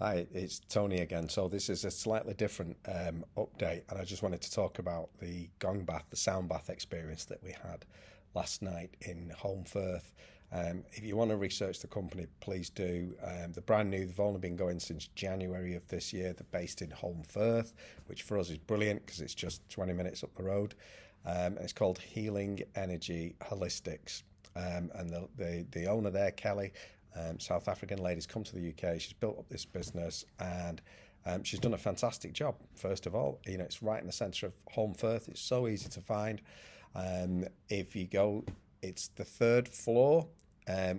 Hi, it's Tony again. So this is a slightly different update, and I just wanted to talk about the gong bath, the sound bath experience that we had last night in Holmfirth. If you want to research the company, please do. They're brand new. They've only been going since January of this year. They're based in Holmfirth, which for us is brilliant because it's just 20 minutes up the road. And it's called Healing Energy Holistics. And the owner there, Kelly, South African lady's come to the UK. She's built up this business, and she's done a fantastic job. First of all, it's right in the centre of Holmfirth. It's so easy to find. If you go, it's the third floor,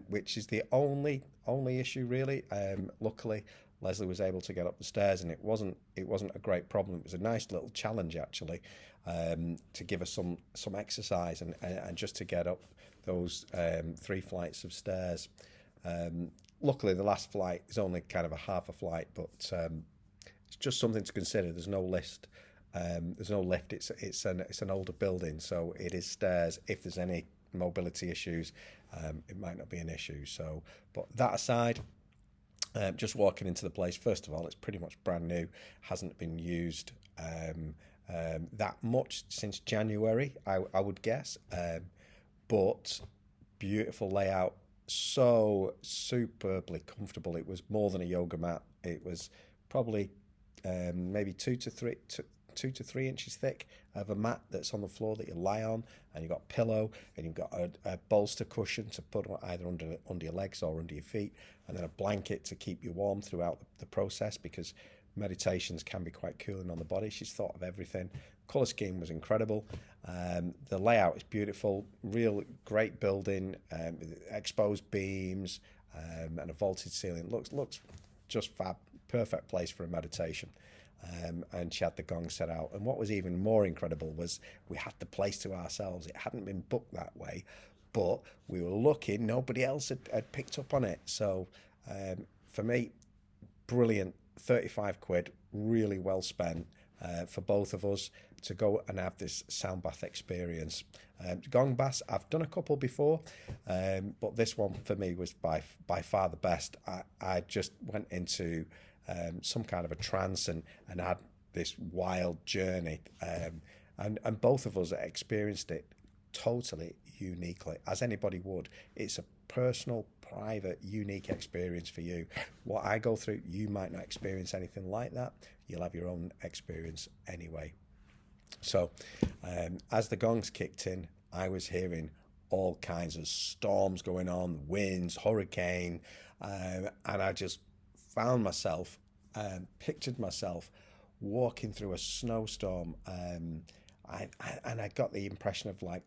which is the only issue really. Luckily, Lesley was able to get up the stairs, and it wasn't a great problem. It was a nice little challenge actually, to give us some exercise and just to get up those 3 flights of stairs. Luckily, the last flight is only kind of a half a flight, but it's just something to consider. There's no lift. There's no lift. It's an older building, so it is stairs. If there's any mobility issues, it might not be an issue. So, but that aside, just walking into the place, first of all, it's pretty much brand new. Hasn't been used that much since January, I would guess. But beautiful layout, so superbly comfortable. It was more than a yoga mat. It was probably maybe 2 to 3 inches thick of a mat that's on the floor that you lie on, and you've got a pillow, and you've got a bolster cushion to put either under your legs or under your feet, and then a blanket to keep you warm throughout the process, because meditations can be quite cooling on the body. She's thought of everything. Colour scheme was incredible. The layout is beautiful. Real great building. Exposed beams, and a vaulted ceiling. Looks just fab. Perfect place for a meditation. And she had the gong set out. And what was even more incredible was we had the place to ourselves. It hadn't been booked that way, but we were lucky. Nobody else had picked up on it. So for me, brilliant. 35 quid, really well spent for both of us to go and have this sound bath experience. Gong baths, I've done a couple before, but this one for me was by far the best. I just went into some kind of a trance and had this wild journey, and both of us experienced it totally uniquely, as anybody would. It's a personal, private, unique experience for you. What I go through, you might not experience anything like that. You'll have your own experience anyway. So as the gongs kicked in, I was hearing all kinds of storms going on, winds, hurricane, and I just found myself, pictured myself walking through a snowstorm. I got the impression of like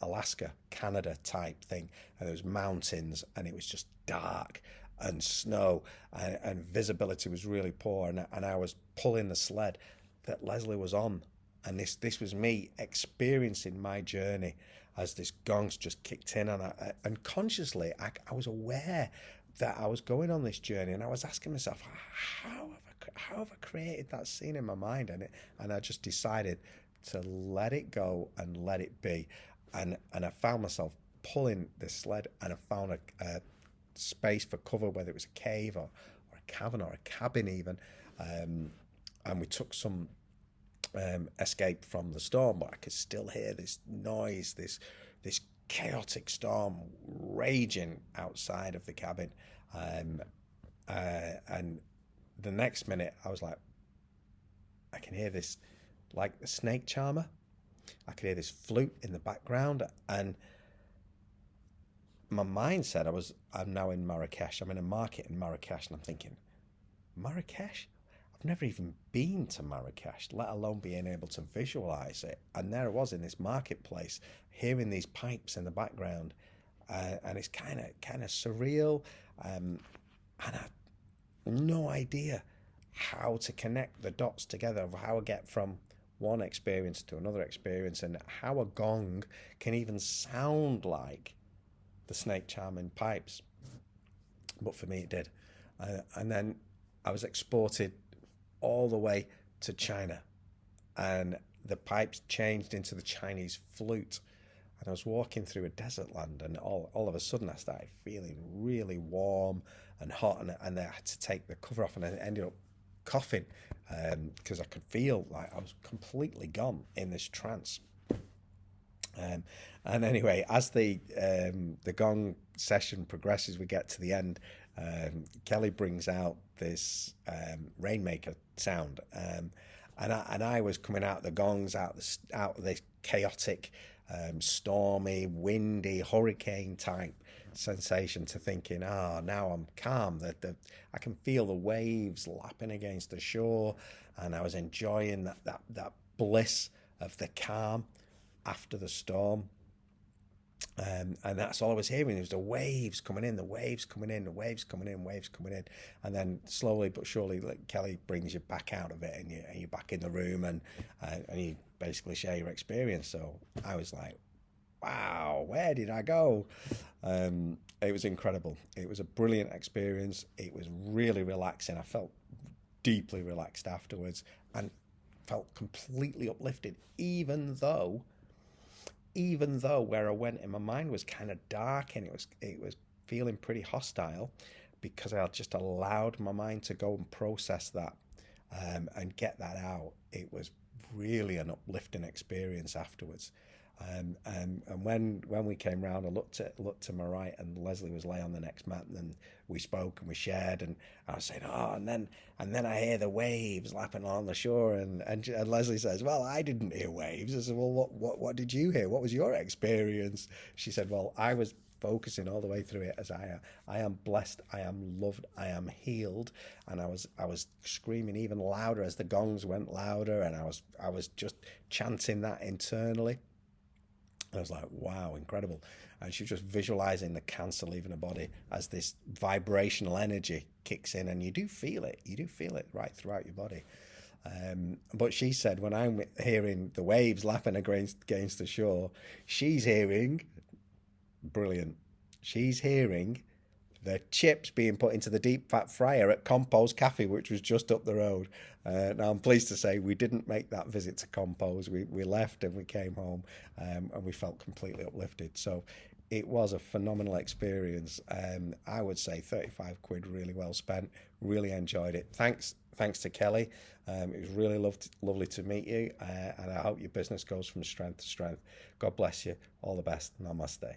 Alaska, Canada type thing, and there was mountains, and it was just dark and snow, and visibility was really poor, and I was pulling the sled that Lesley was on, and this was me experiencing my journey as this gongs just kicked in, and consciously I was aware that I was going on this journey, and I was asking myself, how have I created that scene in my mind, and I just decided to let it go and let it be, and I found myself pulling this sled, and I found a space for cover, whether it was a cave or a cavern or a cabin even, and we took some escape from the storm, but I could still hear this noise, this chaotic storm raging outside of the cabin, and the next minute I was like, I can hear this, like the snake charmer. I could hear this flute in the background, and my mind said I'm now in Marrakesh. I'm in a market in Marrakesh, and I'm thinking, Marrakesh? I've never even been to Marrakesh, let alone being able to visualize it. And there I was in this marketplace, hearing these pipes in the background, and it's kind of surreal, and I had no idea how to connect the dots together of how I get from one experience to another experience, and how a gong can even sound like the snake charming pipes. But for me it did, and then I was exported all the way to China, and the pipes changed into the Chinese flute, and I was walking through a desert land, and all of a sudden I started feeling really warm and hot, and I had to take the cover off, and I ended up coughing because I could feel like I was completely gone in this trance. And anyway, as the gong session progresses, we get to the end. Kelly brings out this rainmaker sound, and I was coming out the gongs, out of this chaotic, stormy, windy, hurricane type sensation, to thinking, now I'm calm. I can feel the waves lapping against the shore, and I was enjoying that bliss of the calm after the storm. And that's all I was hearing. It was the waves coming in, the waves coming in, the waves coming in, waves coming in. And then slowly but surely, like, Kelly brings you back out of it, and you're back in the room, and you basically share your experience. So I was like, wow, where did I go? It was incredible. It was a brilliant experience. It was really relaxing. I felt deeply relaxed afterwards and felt completely uplifted, even though where I went in my mind was kind of dark, and it was feeling pretty hostile, because I had just allowed my mind to go and process that, and get that out. It was really an uplifting experience afterwards. And when we came round, I looked to my right, and Lesley was lay on the next mat, and we spoke and we shared, and I was saying, and then I hear the waves lapping on the shore, and Lesley says, well, I didn't hear waves. I said, well, what did you hear? What was your experience? She said, well, I was focusing all the way through it as I am blessed, I am loved, I am healed, and I was screaming even louder as the gongs went louder, and I was just chanting that internally. I was like, wow, incredible. And she was just visualizing the cancer leaving her body as this vibrational energy kicks in, and you do feel it right throughout your body. But she said, when I'm hearing the waves lapping against the shore, she's hearing, brilliant, she's hearing the chips being put into the deep fat fryer at Compose Cafe, which was just up the road. Now, I'm pleased to say we didn't make that visit to Compose. We left and we came home, and we felt completely uplifted. So it was a phenomenal experience. I would say 35 quid, really well spent. Really enjoyed it. Thanks to Kelly. It was really lovely to meet you, and I hope your business goes from strength to strength. God bless you. All the best. Namaste.